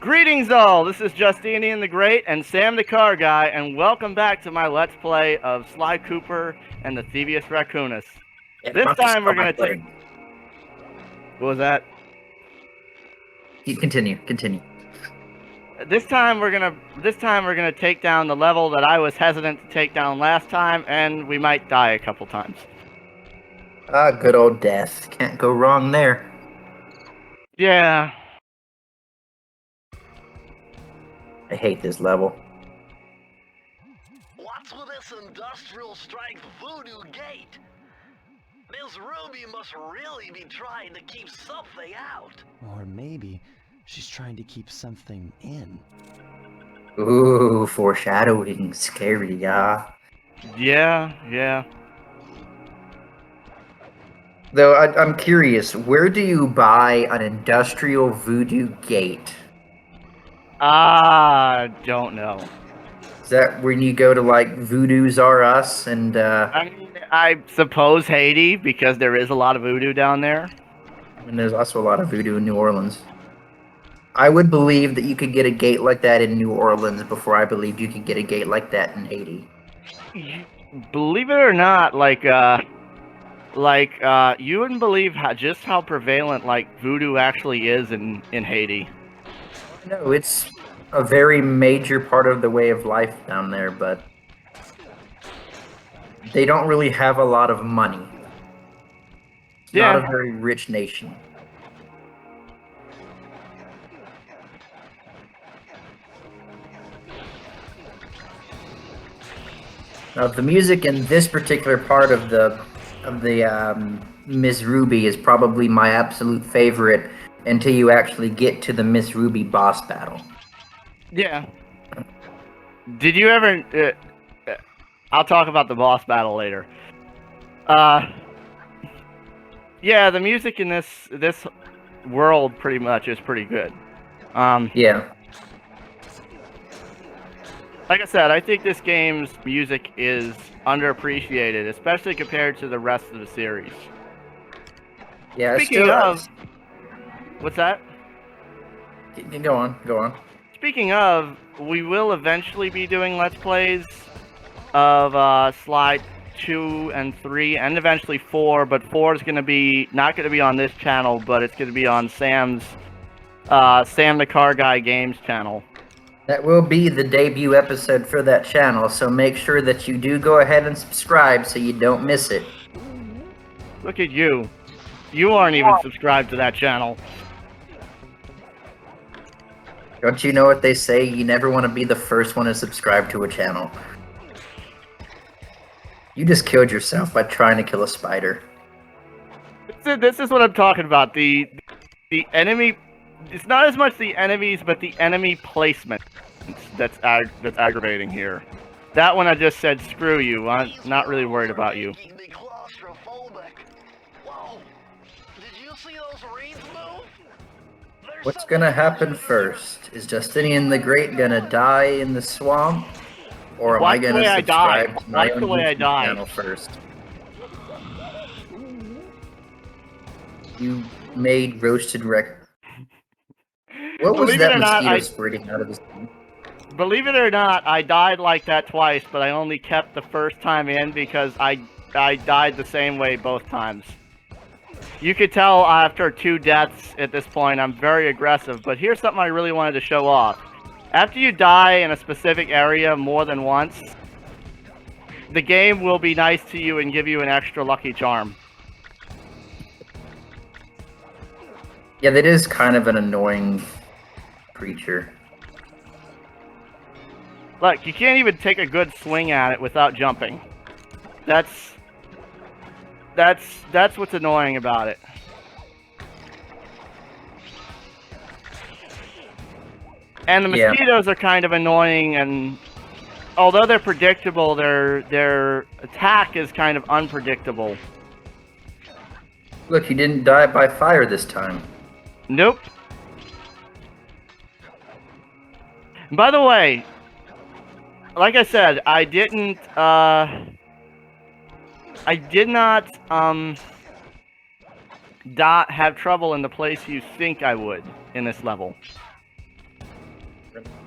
Greetings all, this is Justinian the Great and Sam the Car Guy, and welcome back to my Let's Play of Sly Cooper and the Thievius Raccoonus. Yeah, This Marcus, time we're oh my gonna take... God. What was that? You continue. This time we're gonna take down the level that I was hesitant to take down last time, and we might die a couple times. Ah, good old death. Can't go wrong there. Yeah. I hate this level. What's with this industrial strength voodoo gate? Miss Ruby must really be trying to keep something out. Or maybe she's trying to keep something in. Ooh, foreshadowing. Scary, yeah. Yeah. Though, I'm curious, where do you buy an industrial voodoo gate? Don't know. Is that when you go to, like, Voodoo's R Us and, I mean, I suppose Haiti, because there is a lot of voodoo down there. and there's also a lot of voodoo in New Orleans. I would believe that you could get a gate like that in New Orleans before I believed you could get a gate like that in Haiti. Believe it or not, you wouldn't believe just how prevalent voodoo actually is in Haiti. No, it's a very major part of the way of life down there, but they don't really have a lot of money. It's not a very rich nation. Now, the music in this particular part of the Miss Ruby is probably my absolute favorite until you actually get to the Miss Ruby boss battle. Yeah. Did you ever? I'll talk about the boss battle later. Yeah, the music in this world pretty much is pretty good. Yeah. Like I said, I think this game's music is underappreciated, especially compared to the rest of the series. Yeah. Speaking of, what's that? Go on. Speaking of, we will eventually be doing Let's Plays of Slide 2 and 3, and eventually 4, but 4 is not going to be on this channel, but it's going to be on Sam's, Sam the Car Guy Games channel. That will be the debut episode for that channel, so make sure that you do go ahead and subscribe so you don't miss it. Look at you. You aren't even subscribed to that channel. Don't you know what they say? You never want to be the first one to subscribe to a channel. You just killed yourself by trying to kill a spider. This is what I'm talking about. The enemy... It's not as much the enemies, but the enemy placement that's aggravating here. That one I just said, screw you. I'm not really worried about you. Whoa. Did you see those reeds move? What's gonna happen first? Is Justinian the Great gonna die in the swamp? Or am I gonna subscribe to my own YouTube channel first? You made roasted wreck. What was that mosquito squirting out of his thing? Believe it or not, I died like that twice, but I only kept the first time in because I died the same way both times. You could tell after 2 deaths at this point, I'm very aggressive, but here's something I really wanted to show off. After you die in a specific area more than once, the game will be nice to you and give you an extra lucky charm. Yeah, that is kind of an annoying creature. Look, you can't even take a good swing at it without jumping. That's what's annoying about it. And the mosquitoes are kind of annoying, and although they're predictable, their attack is kind of unpredictable. Look, you didn't die by fire this time. Nope. By the way, like I said, I did not have trouble in the place you think I would in this level.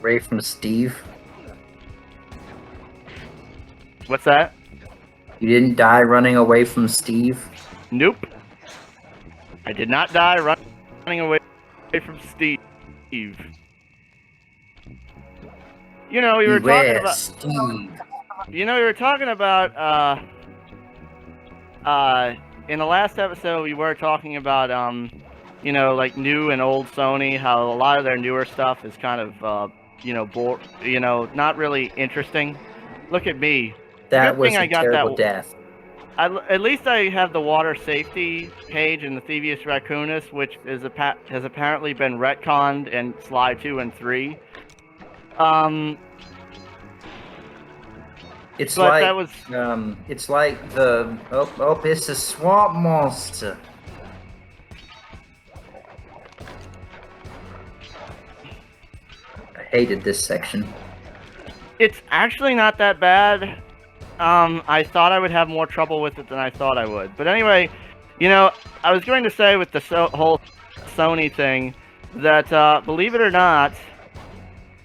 Away from Steve. What's that? You didn't die running away from Steve. Nope. I did not die running away from Steve. You know, we were talking Beware, about. Steve. You know, we were talking about. In the last episode, we were talking about you know, like new and old Sony. How a lot of their newer stuff is kind of you know, not really interesting. Look at me. That Good was thing I a got terrible that. death. At least I have the water safety page in the Thievius Raccoonus, which is has apparently been retconned in Sly 2 and 3. It's But like that was it's like the it's a swamp monster. I hated this section. It's actually not that bad. I thought I would have more trouble with it than I thought I would. But anyway, you know, I was going to say with the whole Sony thing that, believe it or not,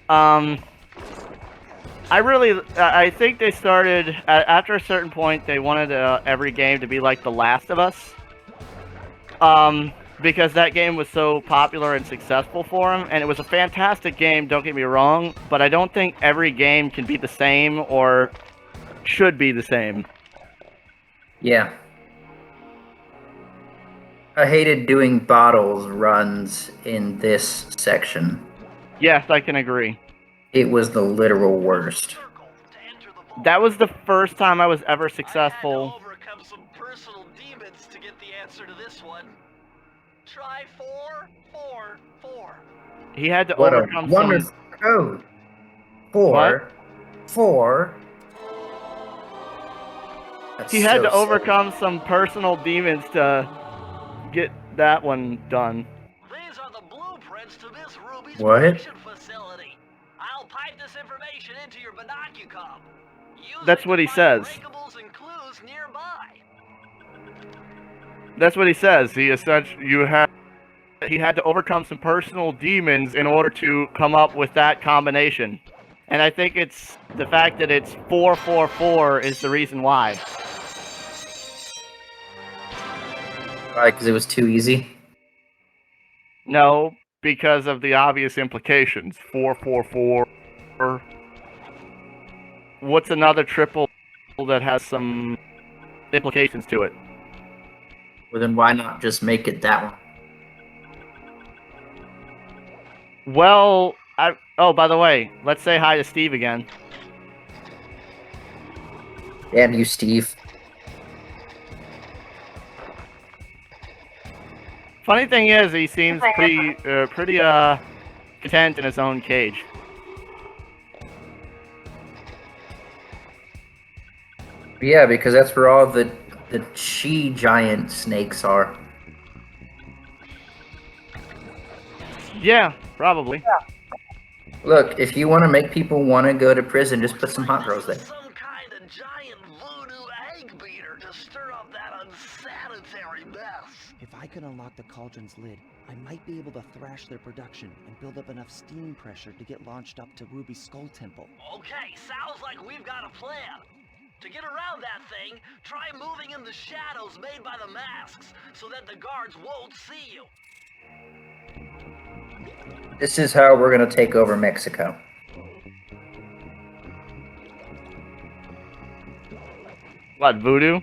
I think they started, after a certain point, they wanted every game to be like The Last of Us. Because that game was so popular and successful for them, and it was a fantastic game, don't get me wrong, but I don't think every game can be the same or should be the same. Yeah. I hated doing bottles runs in this section. Yes, I can agree. It was the literal worst. That was the first time I was ever I had to successful. overcome some personal demons to get the answer to this one. Try 4, 4, 4. He had to What a overcome wonderful code. 4, 4. That's He had so to silly. overcome some personal demons to get that one done. These are the blueprints to Miss Ruby's What? production facility. I'll pipe this information into your binocucom. Use That's it what to he find says. breakables and clues nearby. That's what he says. He had to overcome some personal demons in order to come up with that combination. And I think it's the fact that it's 444 is the reason why. Why? Because it was too easy. No, because of the obvious implications. 444. What's another triple that has some implications to it? Well, then why not just make it that one? Well, oh, by the way, let's say hi to Steve again. Damn you, Steve. Funny thing is, he seems pretty content in his own cage. Yeah, because that's where all the chi giant snakes are. Yeah, probably. Look, if you want to make people want to go to prison, just put some hot girls there. Some kind of giant voodoo egg beater to stir up that unsanitary mess. If I could unlock the cauldron's lid, I might be able to thrash their production and build up enough steam pressure to get launched up to Ruby's Skull Temple. Okay, sounds like we've got a plan. To get around that thing, try moving in the shadows made by the masks so that the guards won't see you. This is how we're going to take over Mexico. What, voodoo?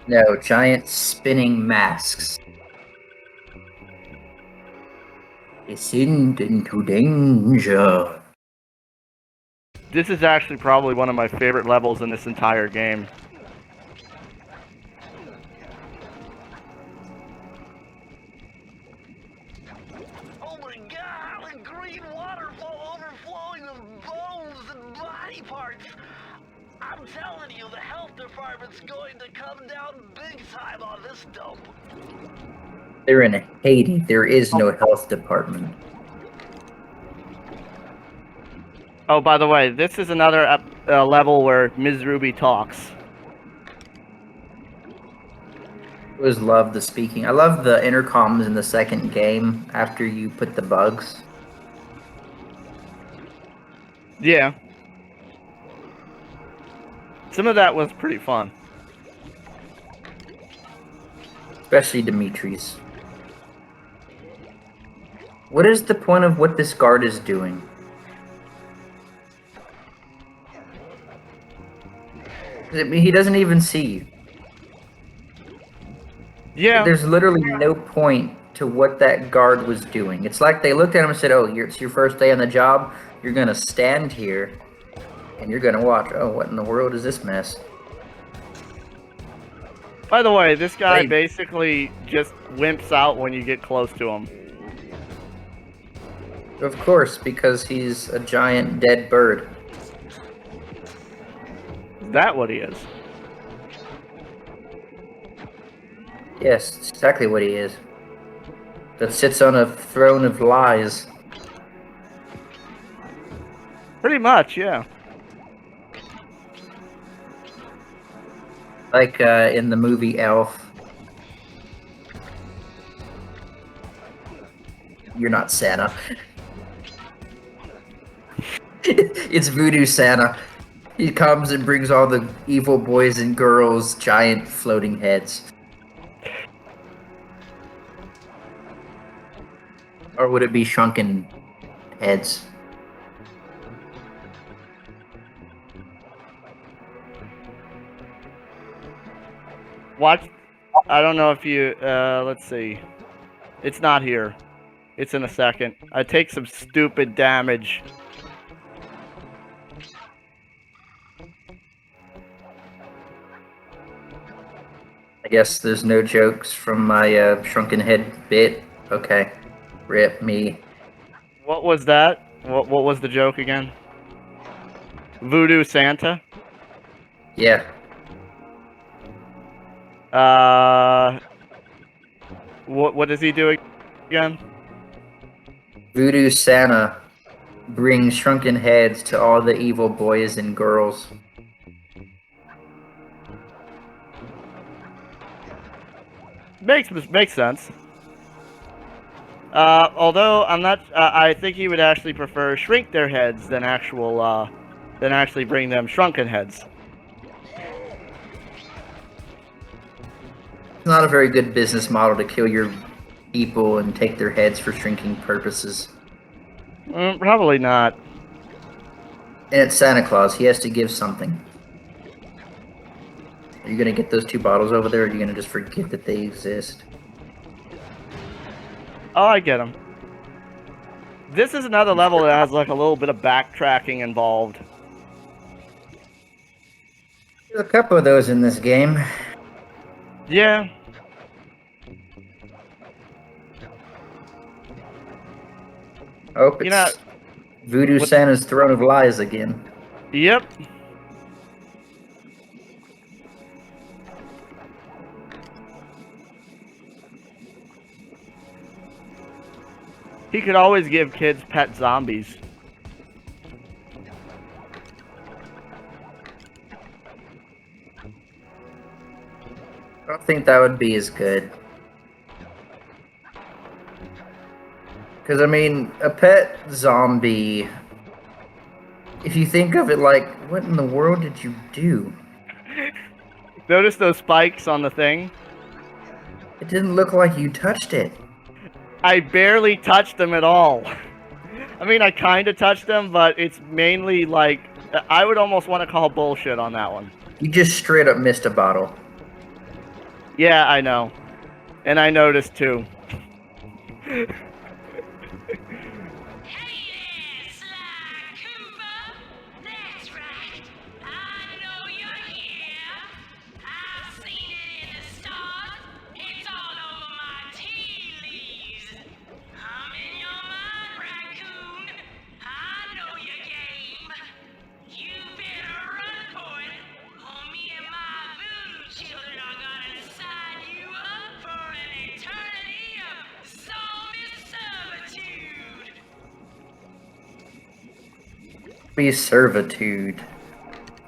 No, giant spinning masks. Descend into danger. This is actually probably one of my favorite levels in this entire game. Oh my god, a green waterfall overflowing with bones and body parts. I'm telling you, the health department's going to come down big time on this dump. They're in Haiti. There is no health department. Oh, by the way, this is another level where Ms. Ruby talks. I always love the speaking. I love the intercoms in the second game after you put the bugs. Yeah. Some of that was pretty fun. Especially Dimitri's. What is the point of what this guard is doing? I mean, he doesn't even see you. Yeah. There's literally no point to what that guard was doing. It's like they looked at him and said, "Oh, it's your first day on the job. You're gonna stand here, and you're gonna watch. Oh, what in the world is this mess?" By the way, this guy Hey. basically just wimps out when you get close to him. Of course, because he's a giant dead bird. Is that what he is? Yes, it's exactly what he is. That sits on a throne of lies. Pretty much, yeah. Like in the movie Elf. You're not Santa. It's Voodoo Santa. He comes and brings all the evil boys and girls giant floating heads. Or would it be shrunken heads? Watch. I don't know if you. Let's see. It's not here. It's in a second. I take some stupid damage. I guess there's no jokes from my shrunken head bit. Okay. Rip me. What was that? What was the joke again? Voodoo Santa? Yeah. What does he do again? Voodoo Santa brings shrunken heads to all the evil boys and girls. Makes sense. Although I'm not, I think he would actually prefer shrink their heads than actually bring them shrunken heads. It's not a very good business model to kill your people and take their heads for shrinking purposes. Probably not. And it's Santa Claus. He has to give something. Are you gonna get those 2 bottles over there, or are you gonna just forget that they exist? Oh, I get him. This is another level that has like a little bit of backtracking involved. There's a couple of those in this game. Yeah. Oh, it's You know, Voodoo Santa's Throne of Lies again. Yep. He could always give kids pet zombies. I don't think that would be as good. Because, I mean, a pet zombie, if you think of it like, what in the world did you do? Notice those spikes on the thing? It didn't look like you touched it. I barely touched them at all. I mean, I kind of touched them, but it's mainly like, I would almost want to call bullshit on that one. You just straight up missed a bottle. Yeah, I know. And I noticed too. Be servitude.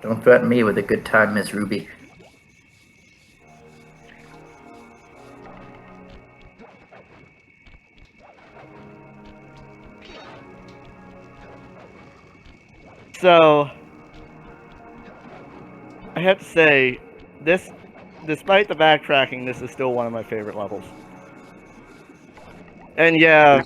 Don't threaten me with a good time, Miss Ruby. So, I have to say, this, despite the backtracking, this is still one of my favorite levels. And yeah,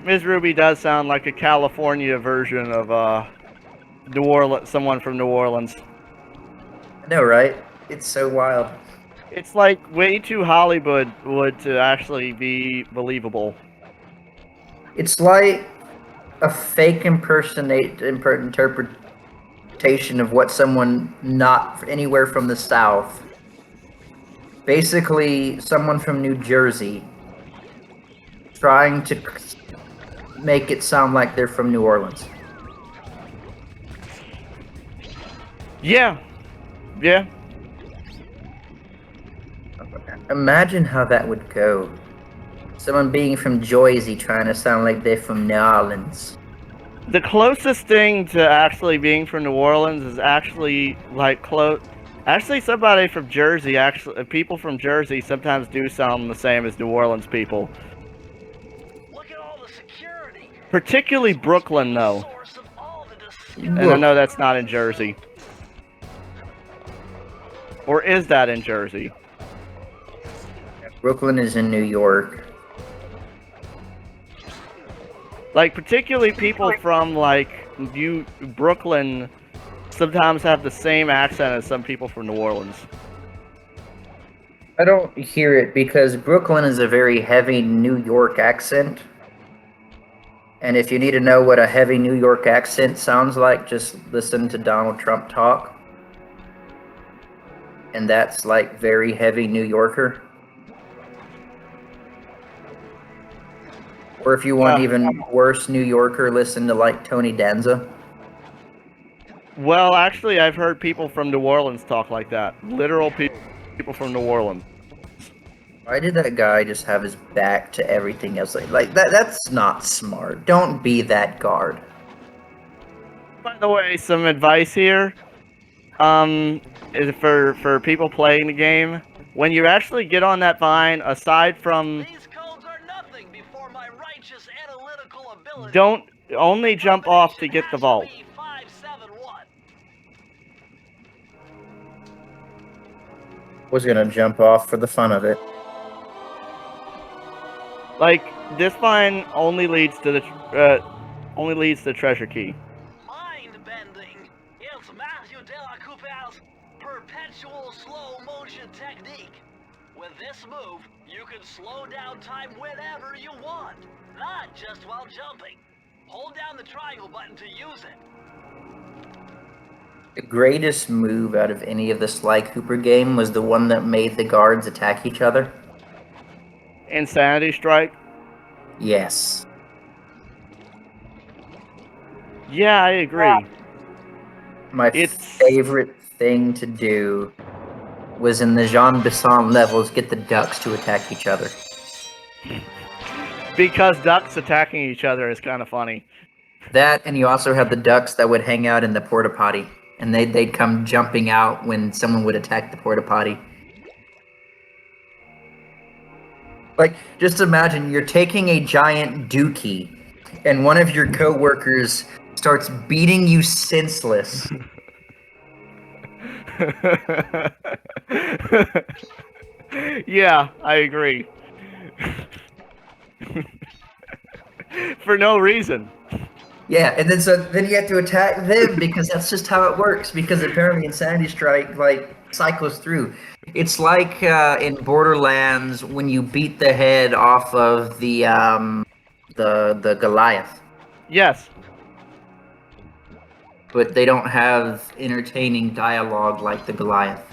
Ms. Ruby does sound like a California version of New Orleans, someone from New Orleans. I know, right? It's so wild. It's like way too Hollywood to actually be believable. It's like a fake interpretation of what someone not anywhere from the South, basically someone from New Jersey, trying to make it sound like they're from New Orleans. Yeah. Yeah. Imagine how that would go. Someone being from Jersey trying to sound like they're from New Orleans. The closest thing to actually being from New Orleans is actually like Actually, somebody from Jersey, people from Jersey sometimes do sound the same as New Orleans people. Look at all the security. Particularly Brooklyn, though. Source of all the And I know that's not in Jersey. Or is that in Jersey? Brooklyn is in New York. Like, particularly people from, like, Brooklyn sometimes have the same accent as some people from New Orleans. I don't hear it because Brooklyn is a very heavy New York accent. And if you need to know what a heavy New York accent sounds like, just listen to Donald Trump talk. And that's like very heavy New Yorker. Or if you want even worse New Yorker, listen to like Tony Danza. Well, actually, I've heard people from New Orleans talk like that. Literal people from New Orleans. Why did that guy just have his back to everything else? Like that's not smart. Don't be that guard. By the way, some advice here. Is for people playing the game. When you actually get on that vine, aside from These codes are nothing before my righteous analytical ability. don't only jump off to get the vault. 571. Was gonna jump off for the fun of it. Like, this vine only leads to the treasure key. Mind-bending. It's Matthew de la Coupe's perpetual slow motion technique. With this move, you can slow down time whenever you want, not just while jumping. Hold down the triangle button to use it. The greatest move out of any of the Sly Cooper game was the one that made the guards attack each other. Insanity Strike? Yes. Yeah, I agree. My favorite thing to do was in the Jean Bisson levels, get the ducks to attack each other. Because ducks attacking each other is kind of funny. That, and you also have the ducks that would hang out in the porta potty, and they'd come jumping out when someone would attack the porta potty. Like, just imagine you're taking a giant dookie, and one of your coworkers starts beating you senseless. Yeah, I agree. For no reason. Yeah, and then you have to attack them because that's just how it works. Because apparently Insanity Strike like cycles through. It's like in Borderlands when you beat the head off of the Goliath. Yes. But they don't have entertaining dialogue like the Goliath.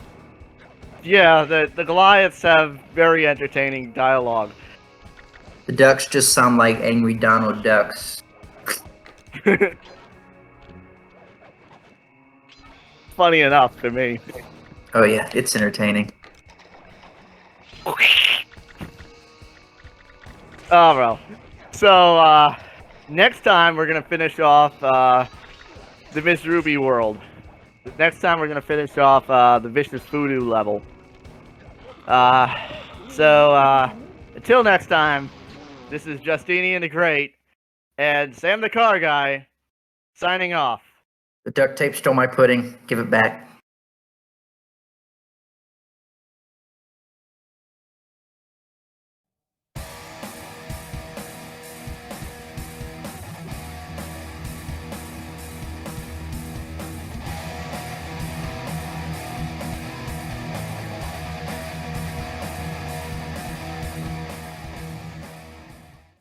Yeah, the Goliaths have very entertaining dialogue. The ducks just sound like angry Donald Ducks. Funny enough to me. Oh yeah, it's entertaining. Oh well. So next time we're gonna finish off the Miss Ruby world. Next time we're gonna finish off the Vicious Voodoo level. So until next time, This is Justinian the Great and Sam the Car Guy signing off. The duct tape stole my pudding. Give it back.